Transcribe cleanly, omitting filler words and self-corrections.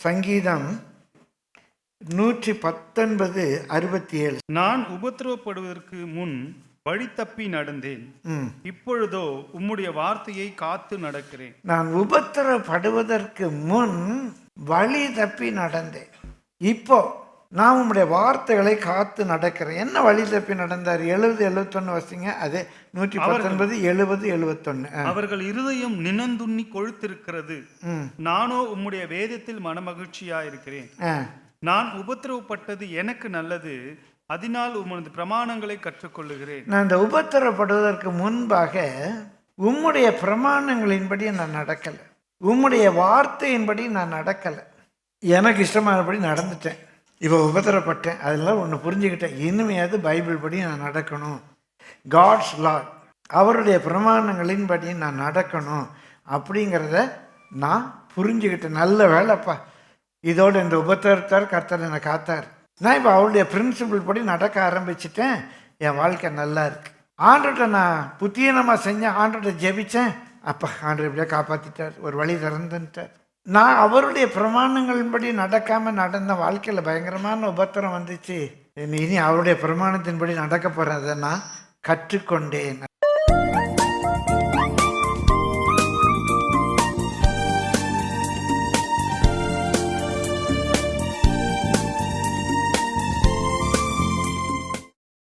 சங்கீதம் 119:67. நான் உபத்திரவப்படுவதற்கு முன் வழி தப்பி நடந்தேன், இப்பொழுதோ உம்முடைய வார்த்தையை காத்து நடக்கிறேன். நான் உபத்திரப்படுவதற்கு முன் வழி தப்பி நடந்தேன், இப்போ நான் உம்முடைய வார்த்தைகளை காத்து நடக்கிறேன். என்ன வழி தப்பி நடந்தார்? 70-71 வசிங்க. அதே 119:70-71. அவர்கள் இருதயம் நினந்துண்ணி கொழுத்திருக்கிறது, நானோ உம்முடைய வேதத்தில் மனமகிழ்ச்சியா இருக்கிறேன். நான் உபத்திரவப்பட்டது எனக்கு நல்லது, அதனால் உமது பிரமாணங்களை கற்றுக்கொள்ளுகிறேன். நான் இந்த உபத்திரப்படுவதற்கு முன்பாக உம்முடைய பிரமாணங்களின்படி நான் நடக்கலை, உம்முடைய வார்த்தையின்படி நான் நடக்கலை, எனக்கு இஷ்டமானபடி நடந்துட்டேன். இப்போ உபத்திரப்பட்டேன், அதெல்லாம் ஒன்று புரிஞ்சுக்கிட்டேன். இனிமையாவது பைபிள் படி நான் நடக்கணும், காட்ஸ் லாட், அவருடைய பிரமாணங்களின்படி நான் நடக்கணும் அப்படிங்கிறத நான் புரிஞ்சுக்கிட்டேன். நல்ல வேலைப்பா, இதோடு இந்த உபத்திரத்தார் கர்த்தர் என்னை காத்தார். நான் இப்போ அவருடைய பிரின்சிபிள் படி நடக்க ஆரம்பிச்சிட்டேன், என் வாழ்க்கை நல்லா இருக்கு. ஆண்டவர்கிட்ட நான் புத்தீனமாக செஞ்சேன், ஆண்டவர்கிட்ட ஜெபிச்சேன், அப்போ ஆண்டவர் இப்படியே காப்பாற்றிட்டார், ஒரு வழி திறந்துட்டார். நான் அவருடைய பிரமாணங்களின்படி நடக்காமல் நடந்த வாழ்க்கையில் பயங்கரமான உபத்திரம் வந்துச்சு. இனி அவருடைய பிரமாணத்தின்படி நடக்க போகிறேன், அதை நான் கற்றுக்கொண்டேன்.